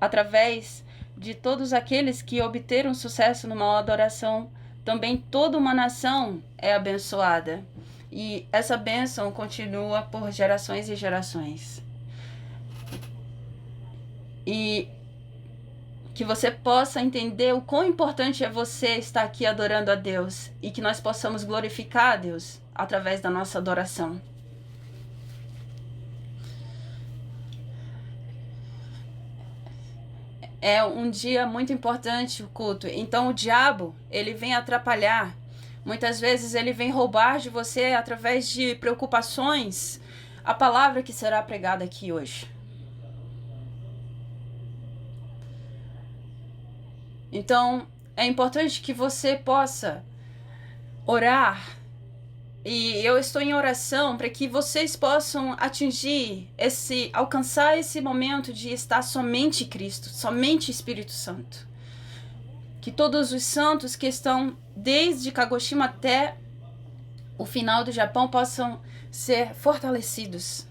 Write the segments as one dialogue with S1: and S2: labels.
S1: através de todos aqueles que obteram sucesso numa adoração, também toda uma nação é abençoada. E essa bênção continua por gerações e gerações. E que você possa entender o quão importante é você estar aqui adorando a Deus e que nós possamos glorificar a Deus através da nossa adoração. É um dia muito importante o culto. Então o diabo, ele vem atrapalhar. Muitas vezes ele vem roubar de você através de preocupações a palavra que será pregada aqui hoje. Então, é importante que você possa orar. E eu estou em oração para que vocês possam alcançar esse momento de estar somente Cristo, somente Espírito Santo. Que todos os santos que estão desde Kagoshima até o final do Japão possam ser fortalecidos.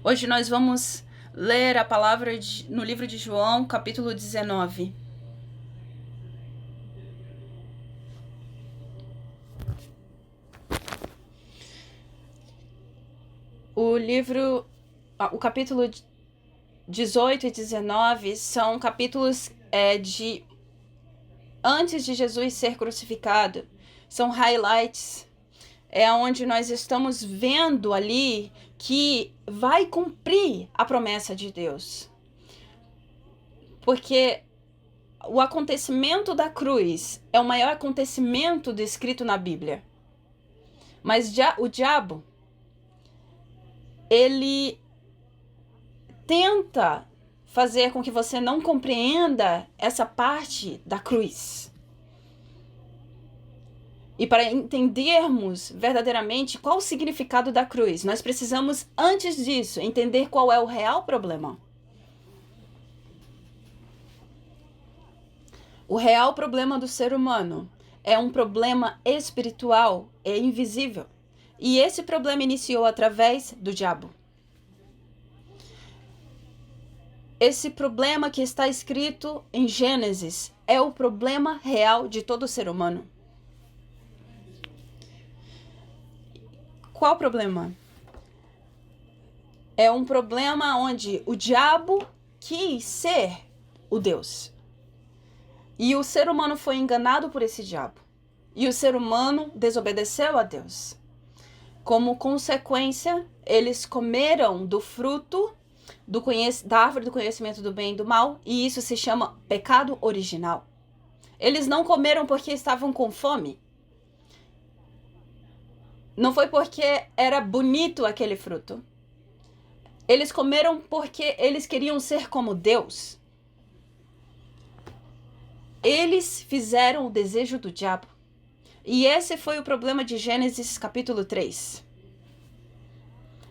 S1: Hoje nós vamos ler a palavra no livro de João, capítulo 19. O capítulo 18 e 19 são capítulos de antes de Jesus ser crucificado. São highlights. É onde nós estamos vendo ali que vai cumprir a promessa de Deus. Porque o acontecimento da cruz é o maior acontecimento descrito na Bíblia. Mas o diabo, ele tenta fazer com que você não compreenda essa parte da cruz. E para entendermos verdadeiramente qual o significado da cruz, nós precisamos, antes disso, entender qual é o real problema. O real problema do ser humano é um problema espiritual e invisível. E esse problema iniciou através do diabo. Esse problema que está escrito em Gênesis é o problema real de todo ser humano. Qual o problema? É um problema onde o diabo quis ser o Deus. E o ser humano foi enganado por esse diabo. E o ser humano desobedeceu a Deus. Como consequência, eles comeram do fruto da árvore do conhecimento do bem e do mal, e isso se chama pecado original. Eles não comeram porque estavam com fome. Não foi porque era bonito aquele fruto. Eles comeram porque eles queriam ser como Deus. Eles fizeram o desejo do diabo. E esse foi o problema de Gênesis capítulo 3.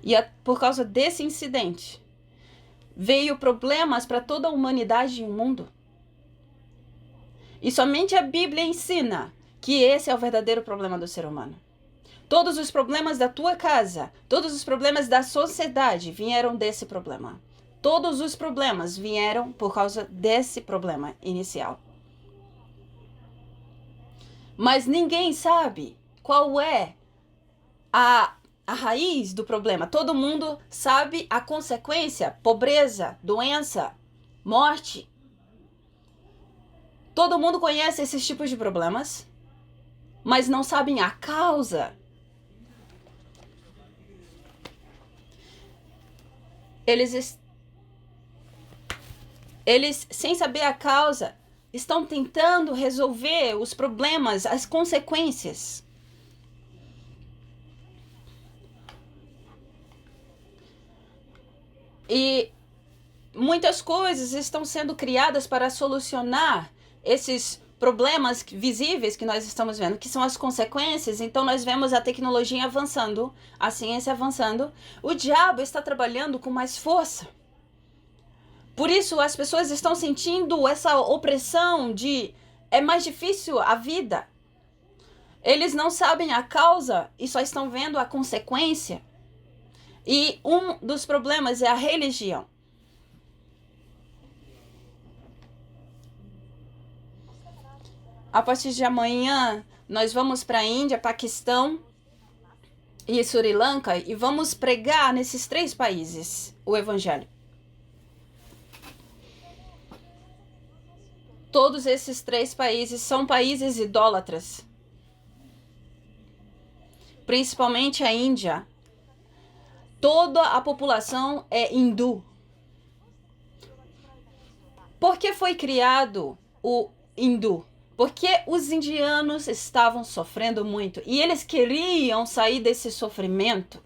S1: E por causa desse incidente, veio problemas para toda a humanidade e o mundo. E somente a Bíblia ensina que esse é o verdadeiro problema do ser humano. Todos os problemas da tua casa, todos os problemas da sociedade vieram desse problema. Todos os problemas vieram por causa desse problema inicial. Mas ninguém sabe qual é a raiz do problema. Todo mundo sabe a consequência: pobreza, doença, morte. Todo mundo conhece esses tipos de problemas, mas não sabem a causa. Eles, sem saber a causa, estão tentando resolver os problemas, as consequências. E muitas coisas estão sendo criadas para solucionar esses problemas visíveis que nós estamos vendo, que são as consequências. Então nós vemos a tecnologia avançando, a ciência avançando. O diabo está trabalhando com mais força. Por isso as pessoas estão sentindo essa opressão de é mais difícil a vida. Eles não sabem a causa e só estão vendo a consequência. E um dos problemas é a religião. A partir de amanhã, nós vamos para a Índia, Paquistão e Sri Lanka e vamos pregar nesses 3 países o evangelho. Todos esses 3 países são países idólatras. Principalmente a Índia. Toda a população é hindu. Por que foi criado o hindu? Porque os indianos estavam sofrendo muito e eles queriam sair desse sofrimento.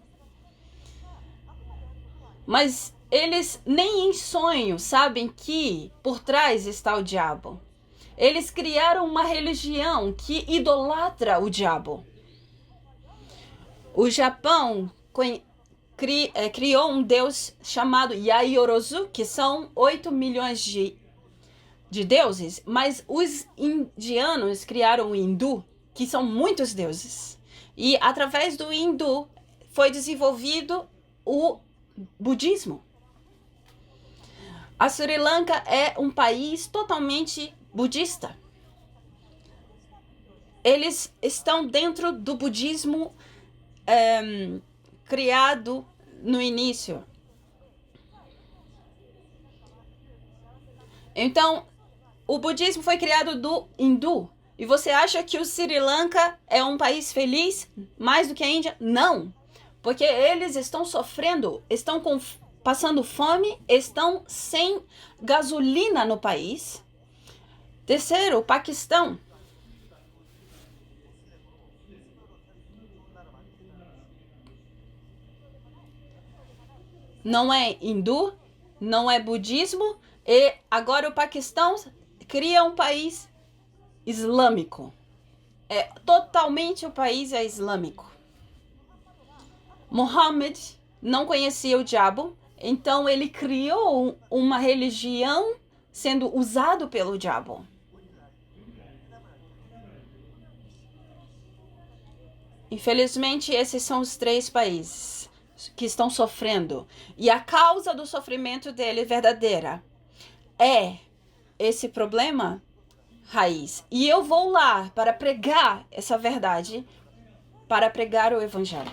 S1: Mas eles nem em sonho sabem que por trás está o diabo. Eles criaram uma religião que idolatra o diabo. O Japão criou um deus chamado Yayorozu, que são 8 milhões de deuses, mas os indianos criaram o hindu, que são muitos deuses. E através do hindu foi desenvolvido o budismo. A Sri Lanka é um país totalmente budista. Eles estão dentro do budismo criado no início. Então, o budismo foi criado do hindu. E você acha que o Sri Lanka é um país feliz mais do que a Índia? Não. Porque eles estão sofrendo, estão passando fome, estão sem gasolina no país. Terceiro, o Paquistão. Não é hindu, não é budismo, e agora o Paquistão cria um país islâmico. Totalmente o país é islâmico. Muhammad não conhecia o diabo, então ele criou uma religião sendo usado pelo diabo. Infelizmente, esses são os 3 países que estão sofrendo. E a causa do sofrimento dele verdadeira é esse problema raiz. E eu vou lá para pregar essa verdade, para pregar o evangelho.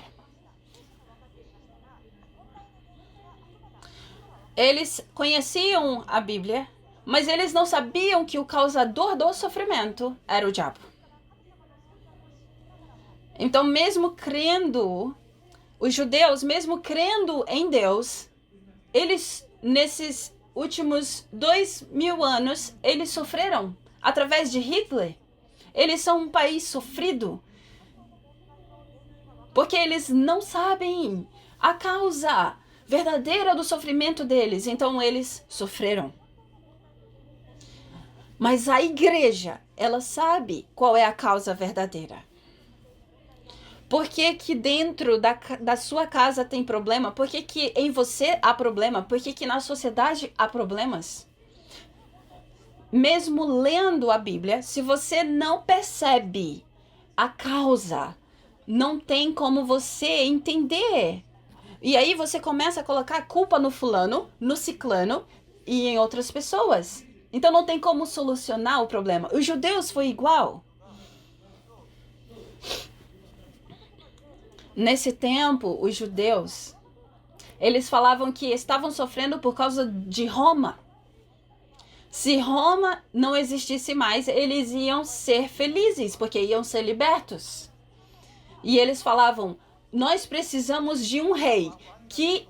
S1: Eles conheciam a Bíblia, mas eles não sabiam que o causador do sofrimento era o diabo. Então, mesmo crendo, os judeus, mesmo crendo em Deus, eles, nesses últimos 2000 anos, eles sofreram através de Hitler. Eles são um país sofrido, porque eles não sabem a causa verdadeira do sofrimento deles, então eles sofreram. Mas a igreja, ela sabe qual é a causa verdadeira. Por que que dentro da sua casa tem problema? Por que que em você há problema? Por que que na sociedade há problemas? Mesmo lendo a Bíblia, se você não percebe a causa, não tem como você entender. E aí você começa a colocar a culpa no fulano, no ciclano e em outras pessoas. Então não tem como solucionar o problema. Os judeus foi igual. Nesse tempo, os judeus, eles falavam que estavam sofrendo por causa de Roma. Se Roma não existisse mais, eles iam ser felizes, porque iam ser libertos. E eles falavam, nós precisamos de um rei que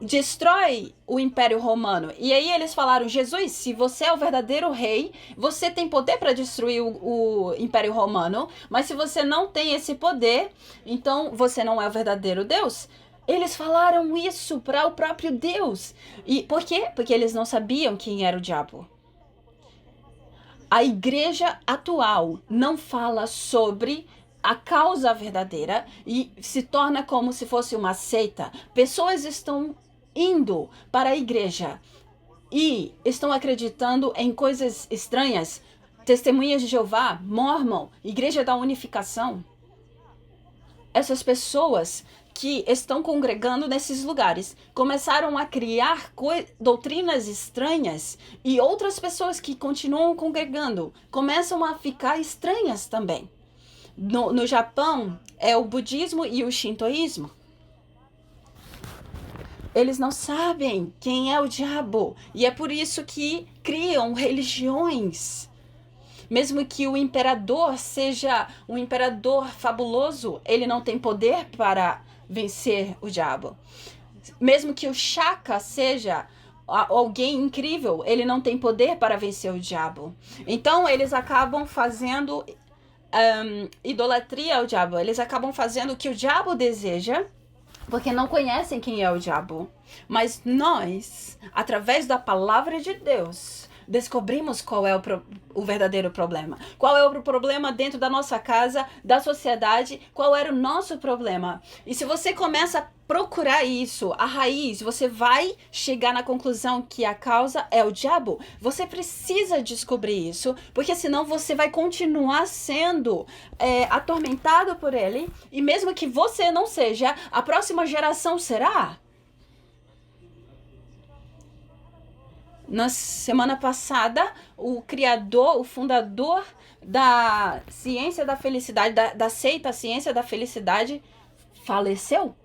S1: destrói o Império Romano. E aí eles falaram, Jesus, se você é o verdadeiro rei, você tem poder para destruir o Império Romano, mas se você não tem esse poder, então você não é o verdadeiro Deus. Eles falaram isso para o próprio Deus. E por quê? Porque eles não sabiam quem era o diabo. A igreja atual não fala sobre a causa verdadeira e se torna como se fosse uma seita. Pessoas estão indo para a igreja e estão acreditando em coisas estranhas. Testemunhas de Jeová, Mormon, Igreja da Unificação. Essas pessoas que estão congregando nesses lugares começaram a criar doutrinas estranhas, e outras pessoas que continuam congregando começam a ficar estranhas também. No Japão, é o budismo e o shintoísmo. Eles não sabem quem é o diabo, e é por isso que criam religiões. Mesmo que o imperador seja um imperador fabuloso, ele não tem poder para vencer o diabo. Mesmo que o Shaka seja alguém incrível, ele não tem poder para vencer o diabo. Então eles acabam fazendo idolatria ao diabo. Eles acabam fazendo o que o diabo deseja, porque não conhecem quem é o diabo. Mas nós, através da palavra de Deus, descobrimos qual é o verdadeiro problema. Qual é o problema dentro da nossa casa, da sociedade, qual era o nosso problema. E se você começa a procurar isso, a raiz, você vai chegar na conclusão que a causa é o diabo. Você precisa descobrir isso, porque senão você vai continuar sendo atormentado por ele, e mesmo que você não seja, a próxima geração será. Na semana passada, o criador, o fundador da ciência da felicidade, da seita Ciência da Felicidade, faleceu.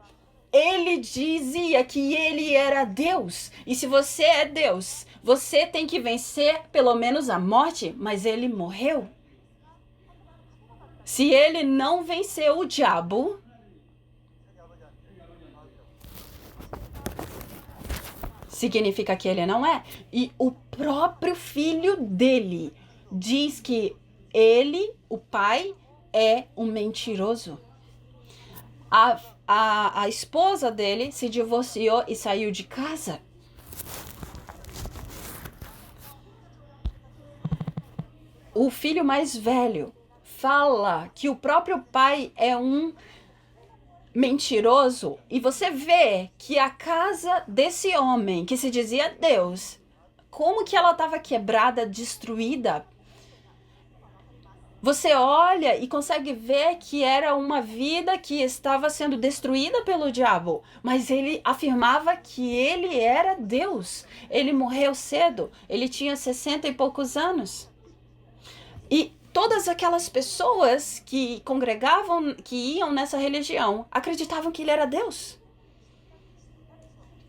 S1: Ele dizia que ele era Deus. E se você é Deus, você tem que vencer pelo menos a morte, mas ele morreu. Se ele não venceu o diabo, significa que ele não é. E o próprio filho dele diz que ele, o pai, é um mentiroso. A esposa dele se divorciou e saiu de casa. O filho mais velho fala que o próprio pai é um mentiroso, e você vê que a casa desse homem que se dizia Deus, como que ela estava quebrada, destruída. Você olha e consegue ver que era uma vida que estava sendo destruída pelo diabo, mas ele afirmava que ele era Deus. Ele morreu cedo, ele tinha 60 e poucos anos. E todas aquelas pessoas que congregavam, que iam nessa religião, acreditavam que ele era Deus.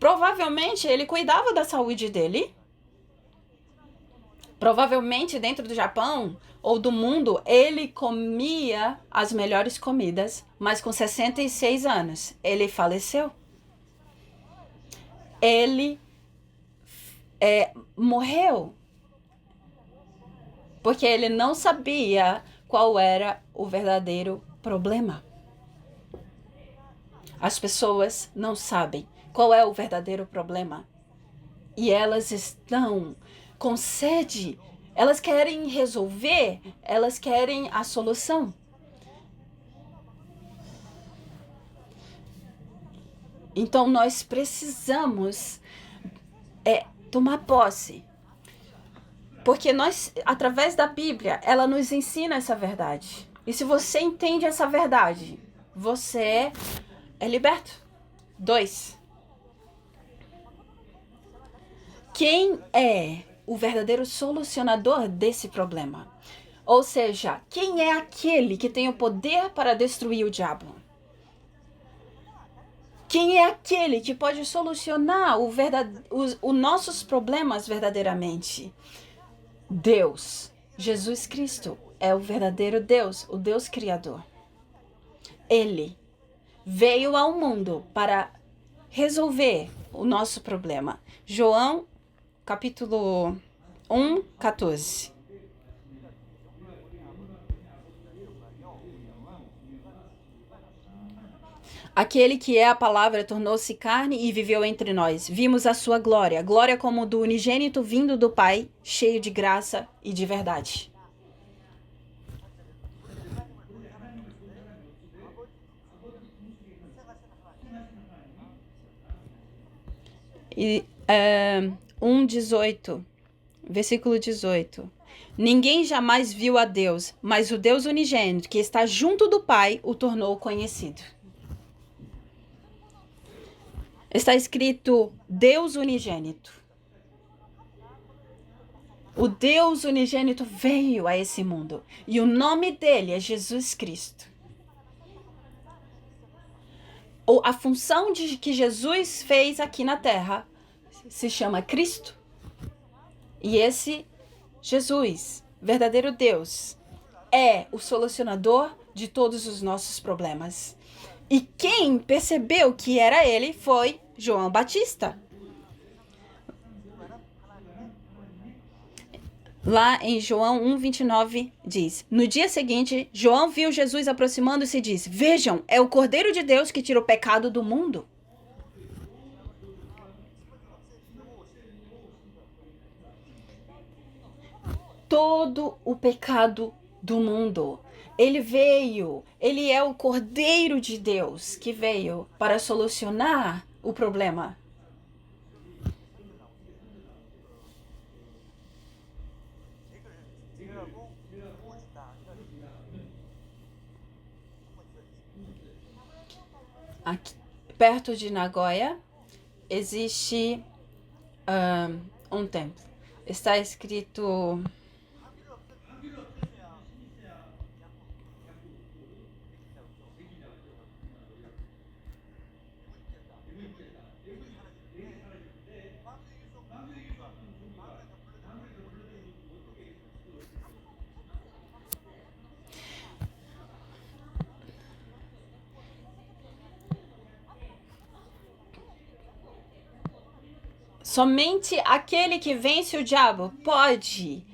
S1: Provavelmente ele cuidava da saúde dele. Provavelmente dentro do Japão ou do mundo, ele comia as melhores comidas, mas com 66 anos, ele faleceu. Ele morreu. Porque ele não sabia qual era o verdadeiro problema. As pessoas não sabem qual é o verdadeiro problema. E elas estão com sede. Elas querem resolver, elas querem a solução. Então nós precisamos tomar posse. Porque nós, através da Bíblia, ela nos ensina essa verdade. E se você entende essa verdade, você é liberto. 2. Quem é o verdadeiro solucionador desse problema? Ou seja, quem é aquele que tem o poder para destruir o diabo? Quem é aquele que pode solucionar os nossos problemas verdadeiramente? Deus. Jesus Cristo é o verdadeiro Deus, o Deus Criador. Ele veio ao mundo para resolver o nosso problema. João, capítulo 1, 14. Aquele que é a palavra tornou-se carne e viveu entre nós. Vimos a sua glória, glória como do unigênito vindo do Pai, cheio de graça e de verdade. E 1:18, versículo 18. Ninguém jamais viu a Deus, mas o Deus unigênito, que está junto do Pai, o tornou conhecido. Está escrito Deus unigênito. O Deus unigênito veio a esse mundo. E o nome dele é Jesus Cristo. A função que Jesus fez aqui na Terra se chama Cristo. E esse Jesus, verdadeiro Deus, é o solucionador de todos os nossos problemas. E quem percebeu que era ele foi João Batista. Lá em João 1:29 diz: No dia seguinte, João viu Jesus aproximando-se e disse: Vejam, é o Cordeiro de Deus que tira o pecado do mundo. Todo o pecado do mundo. Ele veio, ele é o Cordeiro de Deus que veio para solucionar o problema. Aqui, perto de Nagoya, existe um templo. Está escrito... Somente aquele que vence o diabo pode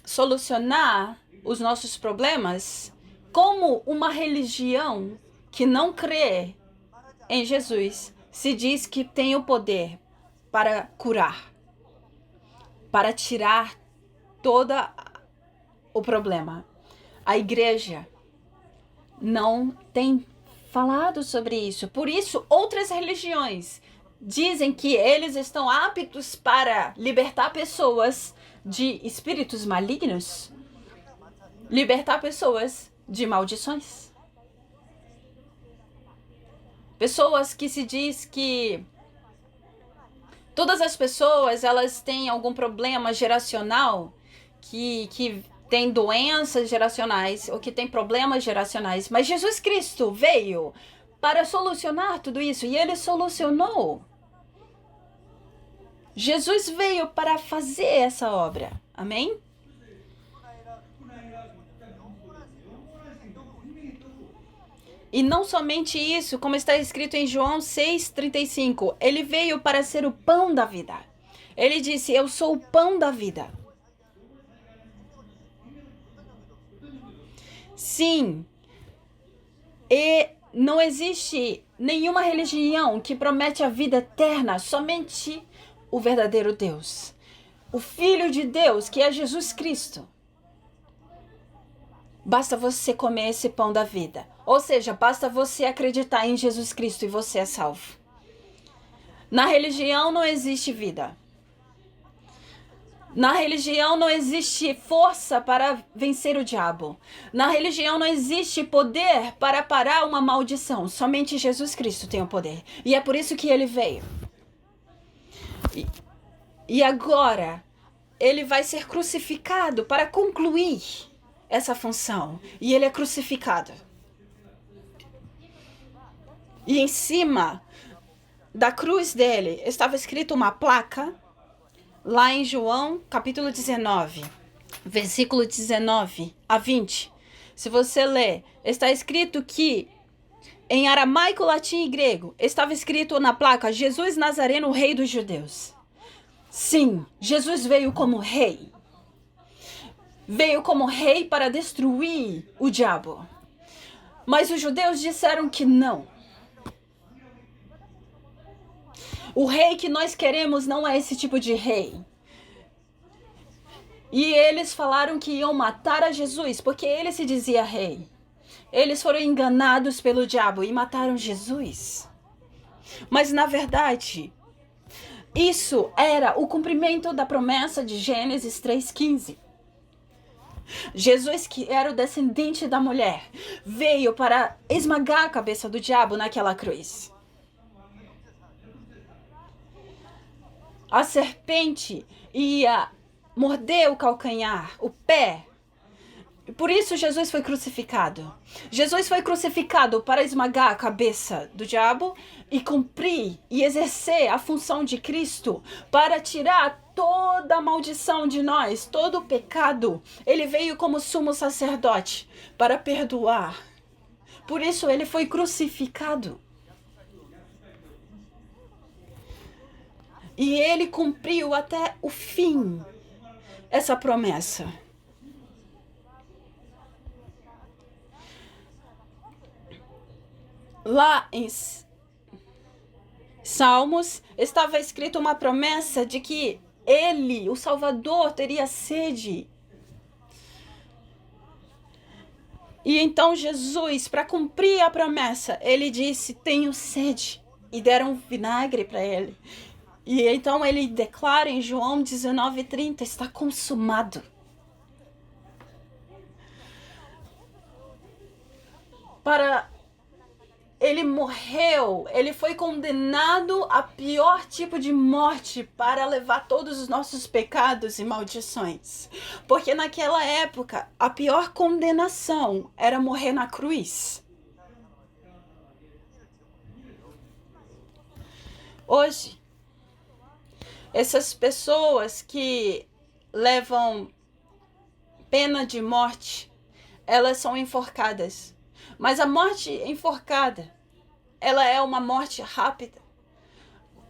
S1: solucionar os nossos problemas. Como uma religião que não crê em Jesus se diz que tem o poder para curar, para tirar todo o problema. A igreja não tem falado sobre isso. Por isso, outras religiões dizem que eles estão aptos para libertar pessoas de espíritos malignos, libertar pessoas de maldições. Pessoas que se diz que todas as pessoas elas têm algum problema geracional, que tem doenças geracionais ou que tem problemas geracionais. Mas Jesus Cristo veio para solucionar tudo isso e ele solucionou. Jesus veio para fazer essa obra. Amém? E não somente isso, como está escrito em João 6,35, ele veio para ser o pão da vida. Ele disse, eu sou o pão da vida. Sim. E não existe nenhuma religião que promete a vida eterna, somente o verdadeiro Deus. O Filho de Deus, que é Jesus Cristo. Basta você comer esse pão da vida. Ou seja, basta você acreditar em Jesus Cristo e você é salvo. Na religião não existe vida. Na religião não existe força para vencer o diabo. Na religião não existe poder para parar uma maldição. Somente Jesus Cristo tem o poder. E é por isso que ele veio. E agora, ele vai ser crucificado para concluir essa função. E ele é crucificado. E em cima da cruz dele estava escrito uma placa, lá em João, capítulo 19, versículo 19 a 20. Se você ler, está escrito que em aramaico, latim e grego, estava escrito na placa, Jesus Nazareno, rei dos judeus. Sim, Jesus veio como rei. Veio como rei para destruir o diabo. Mas os judeus disseram que não. O rei que nós queremos não é esse tipo de rei. E eles falaram que iam matar a Jesus, porque ele se dizia rei. Eles foram enganados pelo diabo e mataram Jesus. Mas na verdade, isso era o cumprimento da promessa de Gênesis 3,15. Jesus, que era o descendente da mulher, veio para esmagar a cabeça do diabo naquela cruz. a serpente ia morder o calcanhar, o pé. Por isso Jesus foi crucificado. Jesus foi crucificado para esmagar a cabeça do diabo e cumprir e exercer a função de Cristo para tirar toda a maldição de nós, todo o pecado. Ele veio como sumo sacerdote para perdoar. Por isso ele foi crucificado. E ele cumpriu até o fim essa promessa. Lá em Salmos estava escrito uma promessa de que ele, o Salvador, teria sede. E então Jesus, para cumprir a promessa, ele disse: tenho sede. E deram vinagre para ele. E então ele declara em João 19:30, está consumado. Ele morreu, ele foi condenado a pior tipo de morte para levar todos os nossos pecados e maldições. Porque naquela época, a pior condenação era morrer na cruz. Hoje, essas pessoas que levam pena de morte, elas são enforcadas. Mas a morte enforcada, ela é uma morte rápida.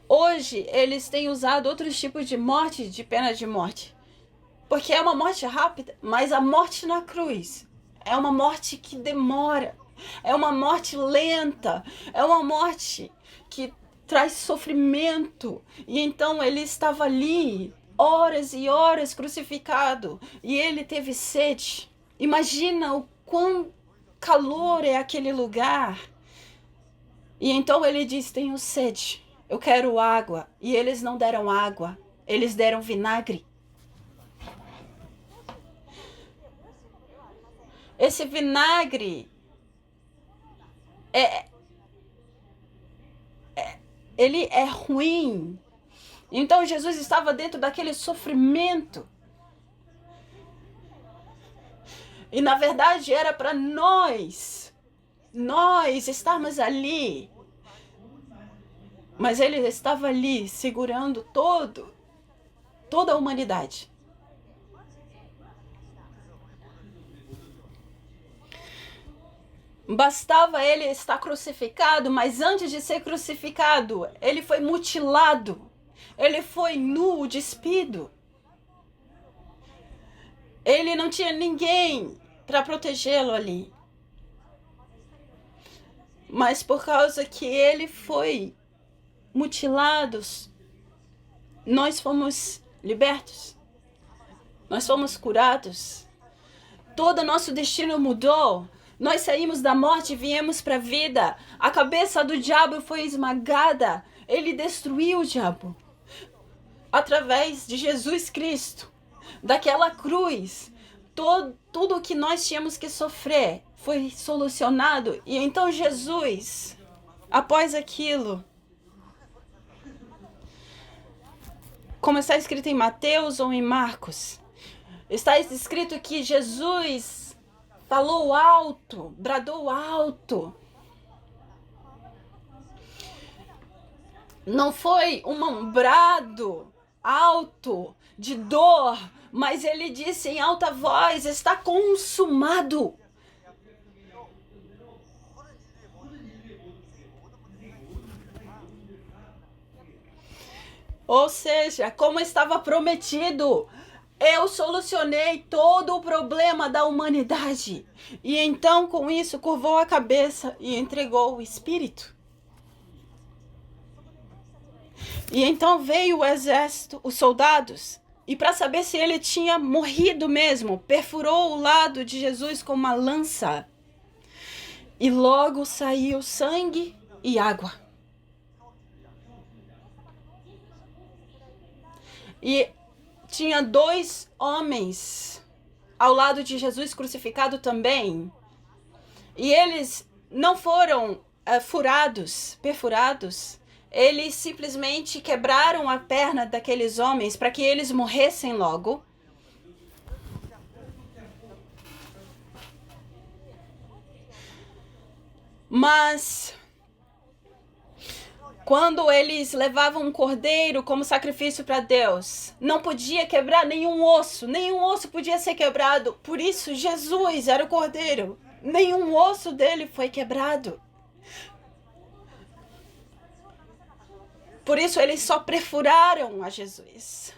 S1: Hoje, eles têm usado outros tipos de morte, de pena de morte. Porque é uma morte rápida, mas a morte na cruz é uma morte que demora. É uma morte lenta. É uma morte que traz sofrimento. E então ele estava ali, horas e horas crucificado. E ele teve sede. Imagina o quão calor é aquele lugar. E então ele diz: tenho sede, eu quero água. E eles não deram água, eles deram vinagre. Esse vinagre ele é ruim. Então Jesus estava dentro daquele sofrimento. E na verdade era para nós estarmos ali. Mas ele estava ali segurando toda a humanidade. Bastava ele estar crucificado, mas antes de ser crucificado, ele foi mutilado. Ele foi nu, despido. Ele não tinha ninguém para protegê-lo ali. Mas por causa que ele foi mutilado, nós fomos libertos. Nós fomos curados. Todo nosso destino mudou. Nós saímos da morte e viemos para a vida. A cabeça do diabo foi esmagada. Ele destruiu o diabo. Através de Jesus Cristo. Daquela cruz. Tudo o que nós tínhamos que sofrer foi solucionado. E então Jesus, após aquilo, como está escrito em Mateus ou em Marcos, está escrito que Jesus falou alto, bradou alto. Não foi um brado alto de dor, mas ele disse em alta voz: está consumado. Ou seja, como estava prometido, eu solucionei todo o problema da humanidade. E então, com isso, curvou a cabeça e entregou o Espírito. E então veio o exército, os soldados, e para saber se ele tinha morrido mesmo, perfurou o lado de Jesus com uma lança. E logo saiu sangue e água. E tinha 2 homens ao lado de Jesus crucificado também. E eles não foram perfurados. eles simplesmente quebraram a perna daqueles homens para que eles morressem logo. Mas quando eles levavam um cordeiro como sacrifício para Deus, não podia quebrar nenhum osso podia ser quebrado. Por isso, Jesus era o cordeiro. Nenhum osso dele foi quebrado. Por isso, eles só perfuraram a Jesus.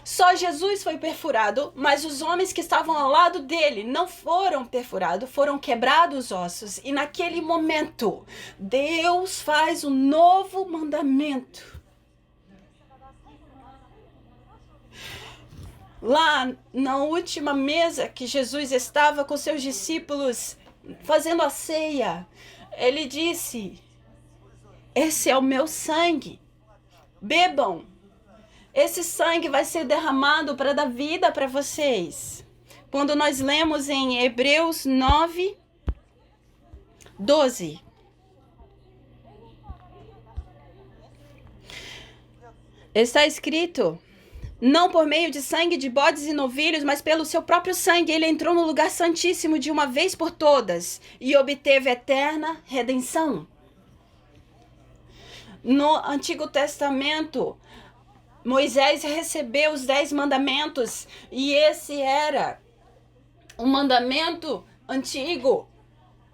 S1: Só Jesus foi perfurado, mas os homens que estavam ao lado dele não foram perfurados, foram quebrados os ossos. E naquele momento, Deus faz um novo mandamento. Lá na última mesa que Jesus estava com seus discípulos fazendo a ceia, ele disse: esse é o meu sangue. Bebam. Esse sangue vai ser derramado para dar vida para vocês. Quando nós lemos em Hebreus 9, 12. Está escrito: não por meio de sangue de bodes e novilhos, mas pelo seu próprio sangue, ele entrou no lugar santíssimo de uma vez por todas e obteve eterna redenção. No Antigo Testamento, Moisés recebeu os 10 mandamentos e esse era um mandamento antigo.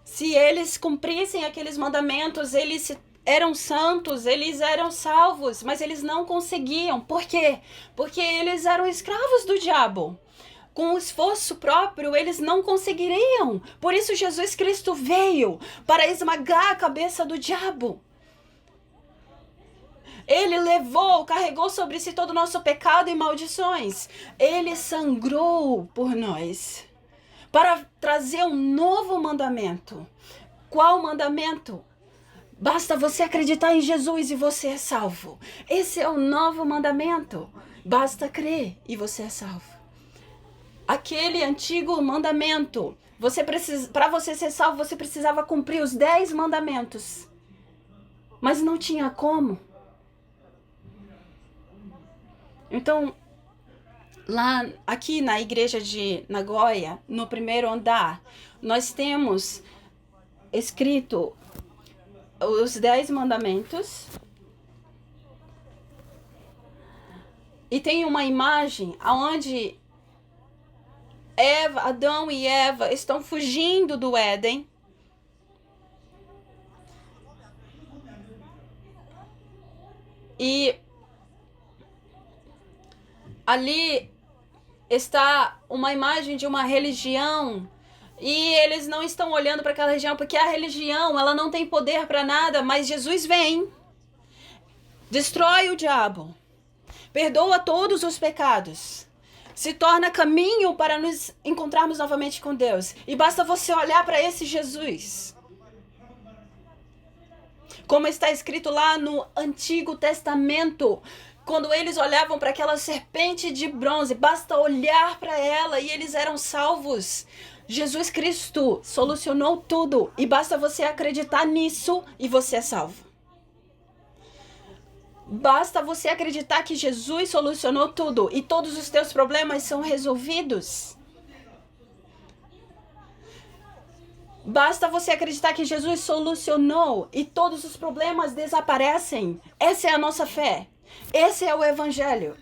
S1: Se eles cumprissem aqueles mandamentos, eles eram santos, eles eram salvos, mas eles não conseguiam. Por quê? Porque eles eram escravos do diabo. Com o esforço próprio, eles não conseguiriam. Por isso Jesus Cristo veio para esmagar a cabeça do diabo. Ele carregou sobre si todo o nosso pecado e maldições. Ele sangrou por nós para trazer um novo mandamento. Qual mandamento? Basta você acreditar em Jesus e você é salvo. Esse é o novo mandamento. Basta crer e você é salvo. Aquele antigo mandamento, para você ser salvo, você precisava cumprir os 10 mandamentos. Mas não tinha como. Então, aqui na igreja de Nagoya, no primeiro andar, nós temos escrito os 10 mandamentos. E tem uma imagem onde Adão e Eva estão fugindo do Éden. E ali está uma imagem de uma religião e eles não estão olhando para aquela religião porque a religião ela não tem poder para nada, mas Jesus vem, destrói o diabo, perdoa todos os pecados, se torna caminho para nos encontrarmos novamente com Deus. E basta você olhar para esse Jesus. Como está escrito lá no Antigo Testamento, quando eles olhavam para aquela serpente de bronze, basta olhar para ela e eles eram salvos. Jesus Cristo solucionou tudo e basta você acreditar nisso e você é salvo. Basta você acreditar que Jesus solucionou tudo e todos os teus problemas são resolvidos. Basta você acreditar que Jesus solucionou e todos os problemas desaparecem. Essa é a nossa fé. Esse é o Evangelho.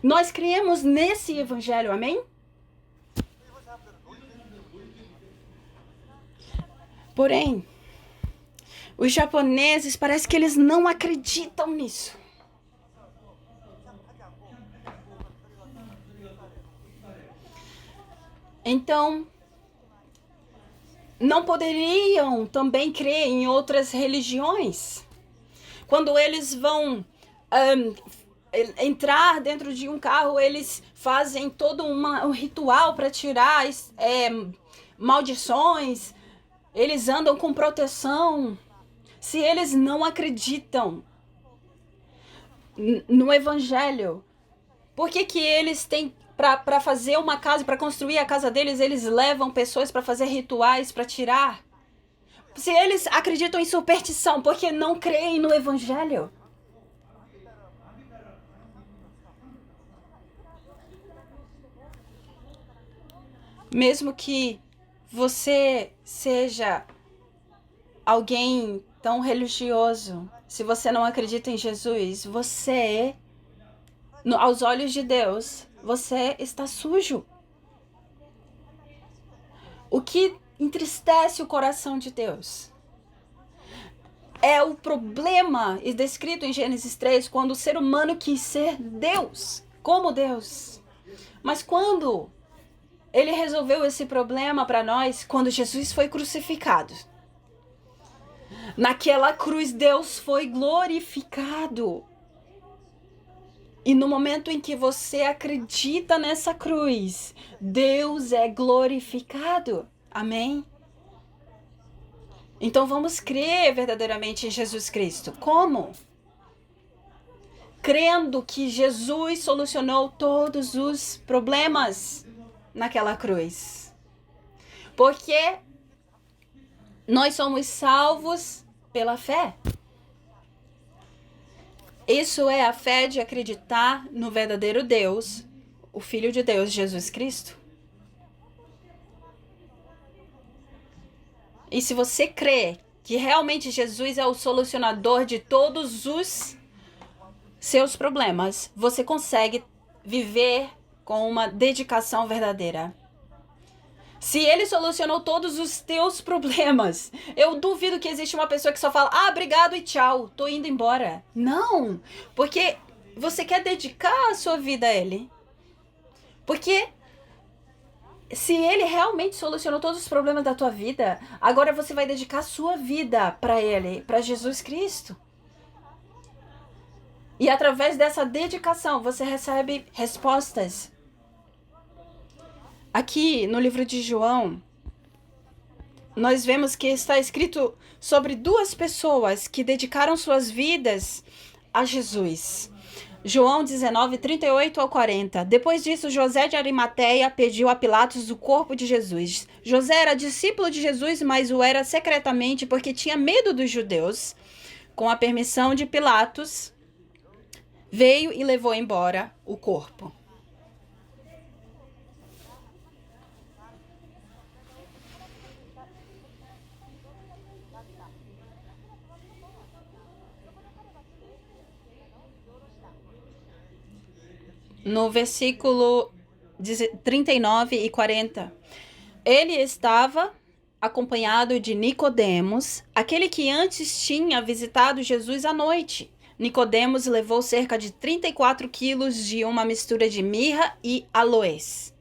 S1: Nós cremos nesse Evangelho, amém? Porém, os japoneses parece que eles não acreditam nisso. Então, não poderiam também crer em outras religiões. Quando eles vão entrar dentro de um carro, eles fazem todo um ritual para tirar maldições. Eles andam com proteção. Se eles não acreditam no Evangelho, por que eles têm, para fazer uma casa, para construir a casa deles, eles levam pessoas para fazer rituais, para tirar? Se eles acreditam em superstição porque não creem no Evangelho. Mesmo que você seja alguém tão religioso, se você não acredita em Jesus, você, aos olhos de Deus, você está sujo. O que entristece o coração de Deus é o problema descrito em Gênesis 3, quando o ser humano quis ser Deus, como Deus. Mas quando ele resolveu esse problema para nós, quando Jesus foi crucificado. Naquela cruz, Deus foi glorificado. E no momento em que você acredita nessa cruz, Deus é glorificado. Amém? Então vamos crer verdadeiramente em Jesus Cristo. Como? Crendo que Jesus solucionou todos os problemas naquela cruz. Porque nós somos salvos pela fé. Isso é a fé de acreditar no verdadeiro Deus, o Filho de Deus, Jesus Cristo. E se você crê que realmente Jesus é o solucionador de todos os seus problemas, você consegue viver com uma dedicação verdadeira. Se ele solucionou todos os teus problemas, eu duvido que existe uma pessoa que só fala, obrigado e tchau, tô indo embora. Não, porque você quer dedicar a sua vida a ele. Porque se ele realmente solucionou todos os problemas da tua vida, agora você vai dedicar a sua vida para ele, para Jesus Cristo. E através dessa dedicação, você recebe respostas. Aqui no livro de João, nós vemos que está escrito sobre duas pessoas que dedicaram suas vidas a Jesus. João 19, 38 ao 40. Depois disso, José de Arimateia pediu a Pilatos o corpo de Jesus. José era discípulo de Jesus, mas o era secretamente porque tinha medo dos judeus. Com a permissão de Pilatos, veio e levou embora o corpo. No versículo 39 e 40, ele estava acompanhado de Nicodemos, aquele que antes tinha visitado Jesus à noite. Nicodemos levou cerca de 34 quilos de uma mistura de mirra e aloés.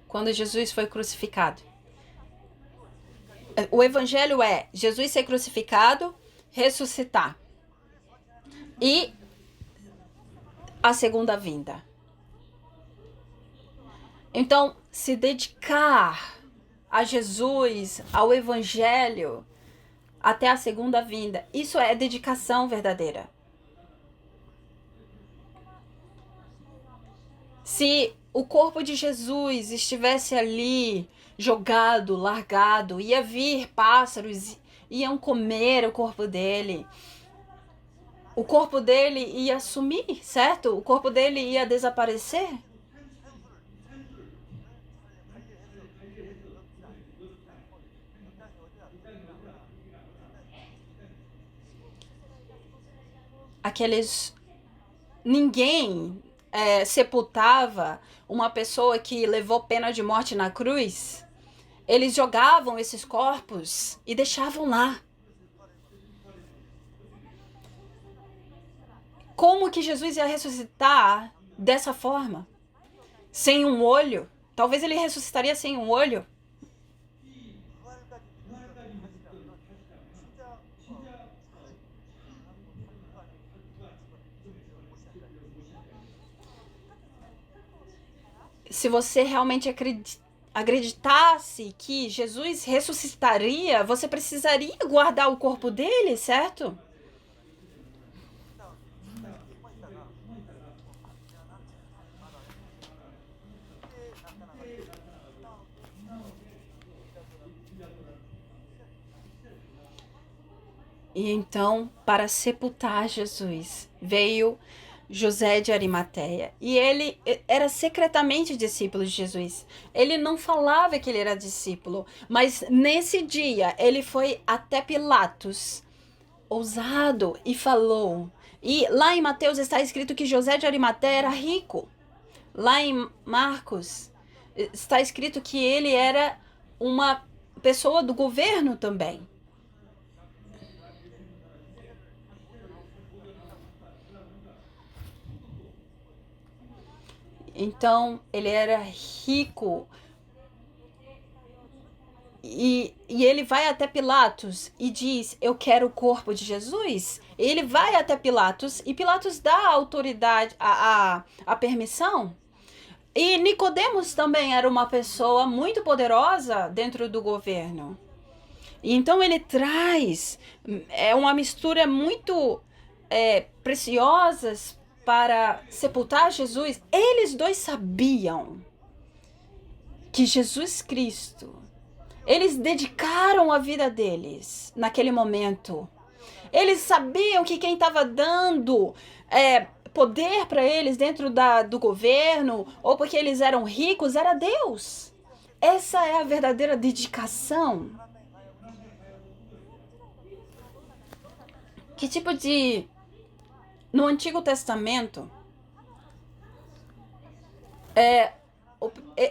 S1: Quando Jesus foi crucificado. O evangelho é Jesus ser crucificado, ressuscitar. E a segunda vinda. Então, se dedicar a Jesus, ao evangelho, até a segunda vinda, isso é dedicação verdadeira. Se o corpo de Jesus estivesse ali, jogado, largado, ia vir pássaros, iam comer o corpo dele. O corpo dele ia sumir, certo? O corpo dele ia desaparecer. Ninguém sepultava uma pessoa que levou pena de morte na cruz. Eles jogavam esses corpos e deixavam lá. Como que Jesus ia ressuscitar dessa forma? Sem um olho? Talvez ele ressuscitaria sem um olho. Se você realmente acreditasse que Jesus ressuscitaria, você precisaria guardar o corpo dele, certo? E então, para sepultar Jesus, veio José de Arimateia. E ele era secretamente discípulo de Jesus. Ele não falava que ele era discípulo, mas nesse dia ele foi até Pilatos, ousado, e falou. E lá em Mateus está escrito que José de Arimateia era rico. Lá em Marcos está escrito que ele era uma pessoa do governo também. Então, ele era rico. E ele vai até Pilatos e diz: Eu quero o corpo de Jesus. Ele vai até Pilatos e Pilatos dá a autoridade, a permissão. E Nicodemos também era uma pessoa muito poderosa dentro do governo. E então ele traz uma mistura muito preciosas para sepultar Jesus. Eles dois sabiam que Jesus Cristo, eles dedicaram a vida deles naquele momento. Eles sabiam que quem estava dando poder para eles dentro do governo, ou porque eles eram ricos, era Deus. Essa é a verdadeira dedicação. Que tipo de... No Antigo Testamento,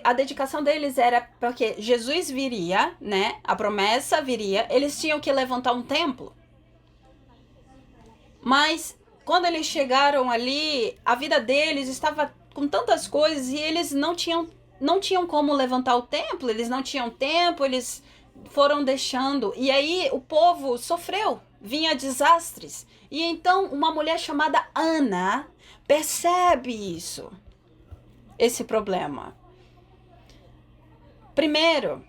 S1: a dedicação deles era porque Jesus viria, né? A promessa viria. Eles tinham que levantar um templo. Mas quando eles chegaram ali, a vida deles estava com tantas coisas e eles não tinham como levantar o templo. Eles não tinham tempo, eles foram deixando. E aí o povo sofreu, vinha desastres. E então uma mulher chamada Ana percebe isso, esse problema. Primeiro,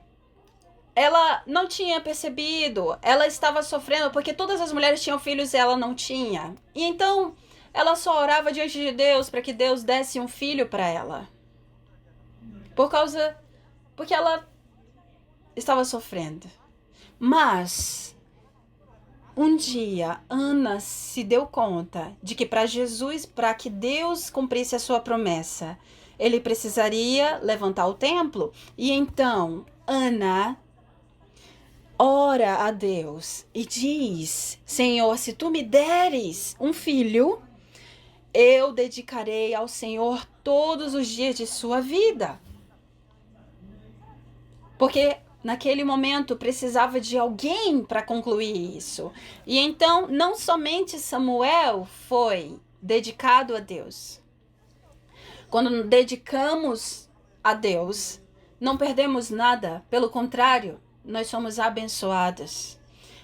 S1: ela não tinha percebido, ela estava sofrendo porque todas as mulheres tinham filhos e ela não tinha. E então ela só orava diante de Deus para que Deus desse um filho para ela. Porque ela estava sofrendo. Mas um dia Ana se deu conta de que para Jesus, para que Deus cumprisse a sua promessa, ele precisaria levantar o templo. E então Ana ora a Deus e diz: Senhor, se tu me deres um filho, eu dedicarei ao Senhor todos os dias de sua vida. Porque naquele momento precisava de alguém para concluir isso. E então, não somente Samuel foi dedicado a Deus. Quando dedicamos a Deus, não perdemos nada, pelo contrário, nós somos abençoados.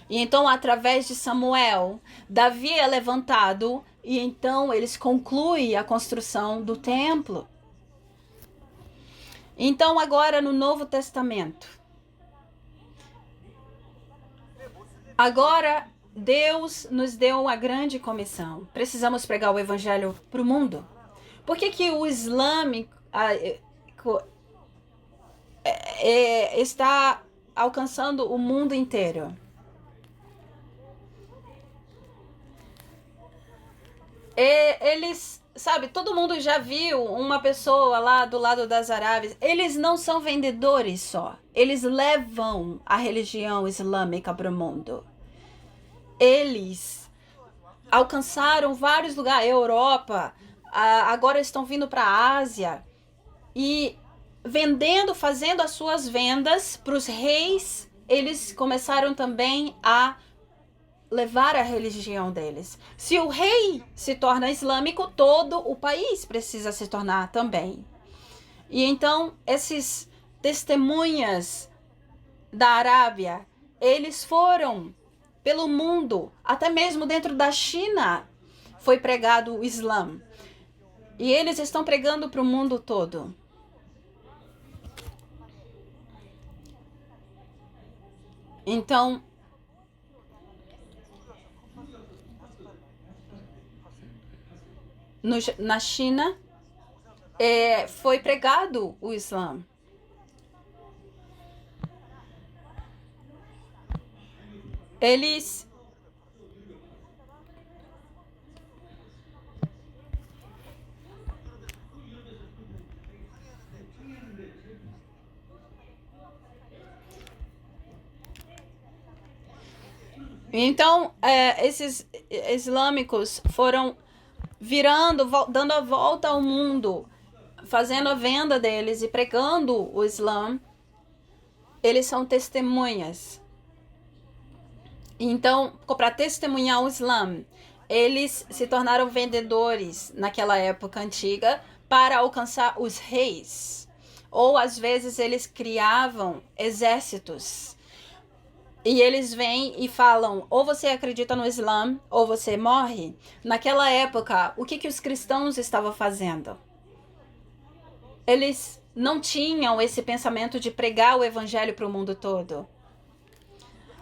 S1: E então, através de Samuel, Davi é levantado e então eles concluem a construção do templo. Então, agora no Novo Testamento, agora Deus nos deu uma grande comissão. Precisamos pregar o evangelho para o mundo. Por que o islâmico está alcançando o mundo inteiro? Eles, sabe, todo mundo já viu uma pessoa lá do lado das Arábias. Eles não são vendedores só. Eles levam a religião islâmica para o mundo. Eles alcançaram vários lugares, Europa, agora estão vindo para a Ásia e vendendo, fazendo as suas vendas para os reis. Eles começaram também a levar a religião deles. Se o rei se torna islâmico, todo o país precisa se tornar também. E então, esses testemunhas da Arábia, eles foram pelo mundo, até mesmo dentro da China, foi pregado o Islã. E eles estão pregando para o mundo todo. Então, na China, foi pregado o Islã. Eles Então, esses islâmicos foram virando, dando a volta ao mundo, fazendo a venda deles e pregando o Islã. Eles são testemunhas. Então, para testemunhar o Islã, eles se tornaram vendedores naquela época antiga para alcançar os reis. Ou às vezes eles criavam exércitos. E eles vêm e falam, ou você acredita no Islã, ou você morre. Naquela época, o que os cristãos estavam fazendo? Eles não tinham esse pensamento de pregar o evangelho para o mundo todo.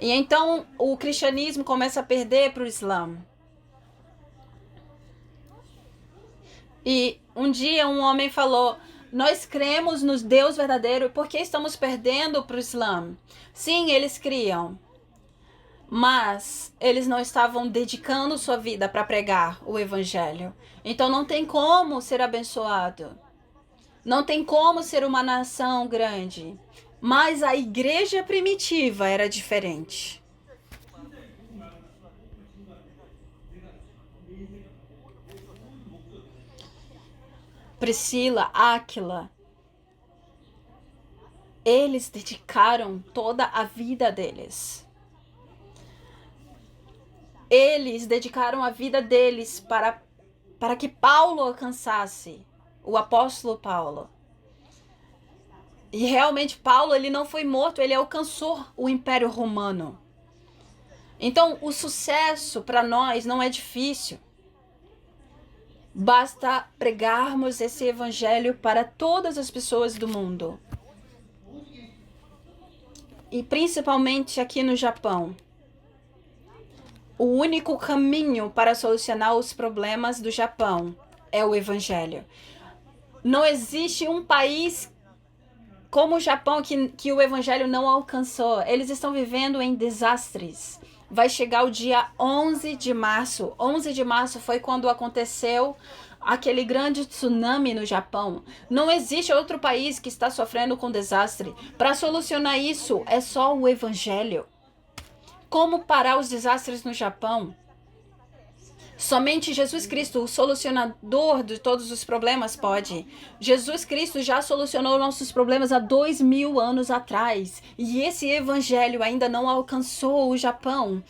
S1: E então o cristianismo começa a perder para o Islã. E um dia um homem falou, nós cremos no Deus verdadeiro, por que estamos perdendo para o Islã? Sim, eles criam, mas eles não estavam dedicando sua vida para pregar o evangelho. Então não tem como ser abençoado. Não tem como ser uma nação grande. Mas a igreja primitiva era diferente. Priscila, Áquila, eles dedicaram toda a vida deles. Eles dedicaram a vida deles para que Paulo alcançasse, o apóstolo Paulo. E realmente Paulo, ele não foi morto, ele alcançou o Império Romano. Então, o sucesso para nós não é difícil. Basta pregarmos esse evangelho para todas as pessoas do mundo. E principalmente aqui no Japão. O único caminho para solucionar os problemas do Japão é o evangelho. Não existe um país como o Japão que o evangelho não alcançou. Eles estão vivendo em desastres. Vai chegar o dia 11 de março. 11 de março foi quando aconteceu aquele grande tsunami no Japão. Não existe outro país que está sofrendo com desastre. Para solucionar isso, é só o evangelho. Como parar os desastres no Japão? Somente Jesus Cristo, o solucionador de todos os problemas, pode. Jesus Cristo já solucionou nossos problemas há 2000 anos atrás. E esse evangelho ainda não alcançou o Japão.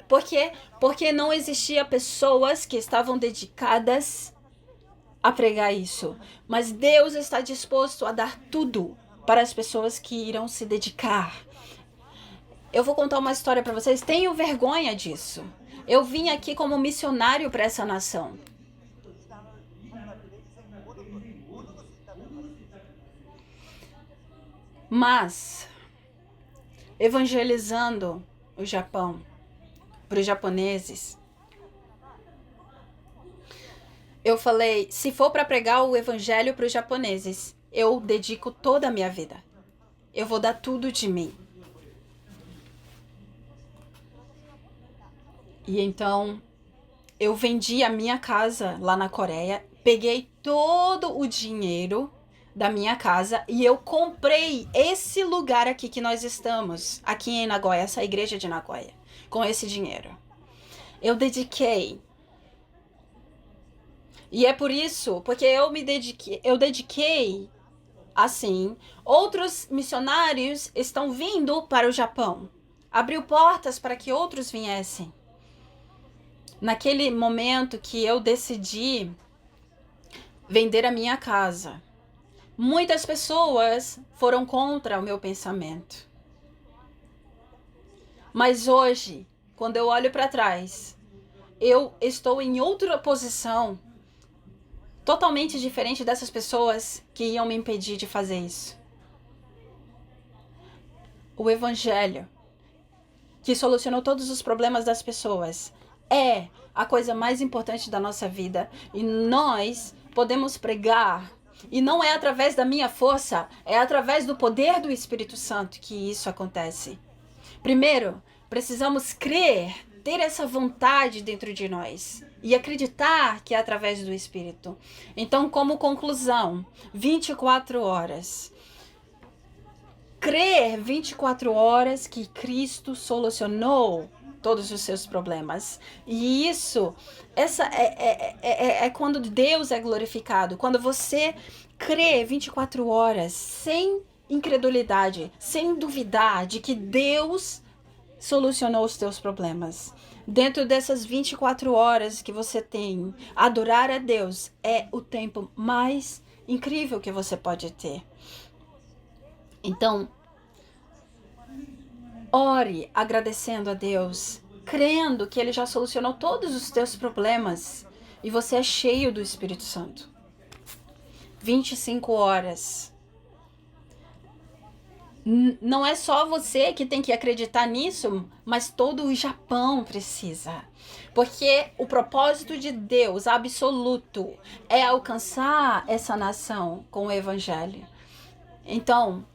S1: Por quê? Porque não existia pessoas que estavam dedicadas a pregar isso. Mas Deus está disposto a dar tudo para as pessoas que irão se dedicar. Eu vou contar uma história para vocês. Tenho vergonha disso. Eu vim aqui como missionário para essa nação. Mas, evangelizando o Japão, para os japoneses, eu falei, se for para pregar o evangelho para os japoneses, eu dedico toda a minha vida. Eu vou dar tudo de mim. E então, eu vendi a minha casa lá na Coreia, peguei todo o dinheiro da minha casa e eu comprei esse lugar aqui que nós estamos, aqui em Nagoya, essa igreja de Nagoya, com esse dinheiro. Eu dediquei. E é por isso, porque eu dediquei assim. Outros missionários estão vindo para o Japão. Abriu portas para que outros viessem. Naquele momento que eu decidi vender a minha casa, muitas pessoas foram contra o meu pensamento. Mas hoje, quando eu olho para trás, eu estou em outra posição, totalmente diferente dessas pessoas que iam me impedir de fazer isso. O evangelho, que solucionou todos os problemas das pessoas, é a coisa mais importante da nossa vida. E nós podemos pregar. E não é através da minha força, é através do poder do Espírito Santo que isso acontece. Primeiro, precisamos crer, ter essa vontade dentro de nós e acreditar que é através do Espírito. Então, como conclusão, 24 horas. crer 24 horas que Cristo solucionou todos os seus problemas. E essa é quando Deus é glorificado. Quando você crê 24 horas sem incredulidade, sem duvidar de que Deus solucionou os teus problemas. Dentro dessas 24 horas que você tem, adorar a Deus é o tempo mais incrível que você pode ter. Então, ore agradecendo a Deus, crendo que Ele já solucionou todos os teus problemas e você é cheio do Espírito Santo. 25 horas. Não é só você que tem que acreditar nisso, mas todo o Japão precisa. Porque o propósito de Deus absoluto é alcançar essa nação com o Evangelho. Então,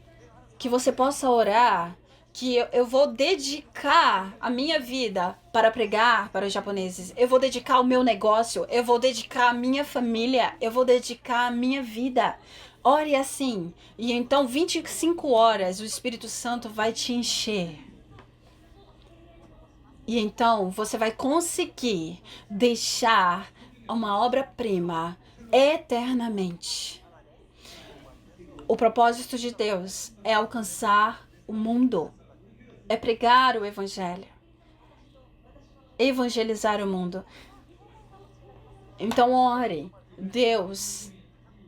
S1: que você possa orar, que eu vou dedicar a minha vida para pregar para os japoneses. Eu vou dedicar o meu negócio, eu vou dedicar a minha família, eu vou dedicar a minha vida. Ore assim, e então 25 horas o Espírito Santo vai te encher. E então você vai conseguir deixar uma obra-prima eternamente. O propósito de Deus é alcançar o mundo, é pregar o Evangelho, evangelizar o mundo. Então ore, Deus,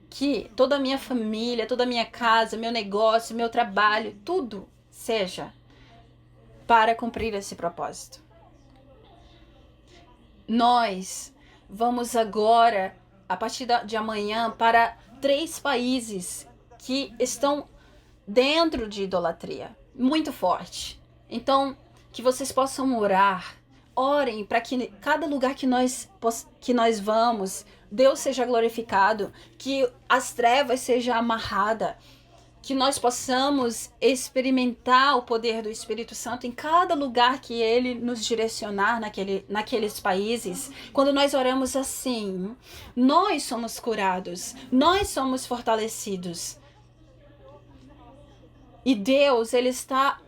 S1: que toda a minha família, toda a minha casa, meu negócio, meu trabalho, tudo seja para cumprir esse propósito. Nós vamos agora, a partir de amanhã, para 3 países que estão dentro de idolatria, muito forte. Então, que vocês possam orar, orem para que cada lugar que nós vamos, Deus seja glorificado, que as trevas sejam amarradas, que nós possamos experimentar o poder do Espírito Santo em cada lugar que Ele nos direcionar naqueles países. Quando nós oramos assim, nós somos curados, nós somos fortalecidos. E Deus, Ele está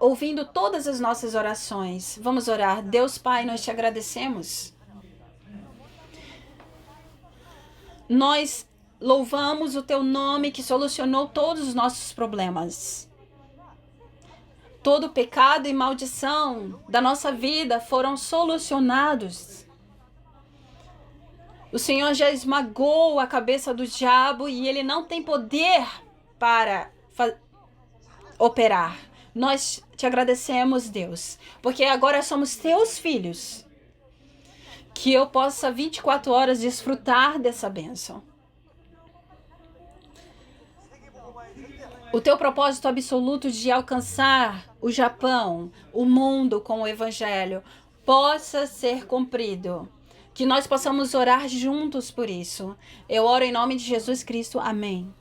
S1: ouvindo todas as nossas orações. Vamos orar. Deus Pai, nós te agradecemos. Nós louvamos o teu nome que solucionou todos os nossos problemas. Todo pecado e maldição da nossa vida foram solucionados. O Senhor já esmagou a cabeça do diabo e ele não tem poder para operar. Nós te agradecemos, Deus, porque agora somos teus filhos. Que eu possa 24 horas desfrutar dessa bênção. O teu propósito absoluto de alcançar o Japão, o mundo com o Evangelho, possa ser cumprido. Que nós possamos orar juntos por isso. Eu oro em nome de Jesus Cristo. Amém.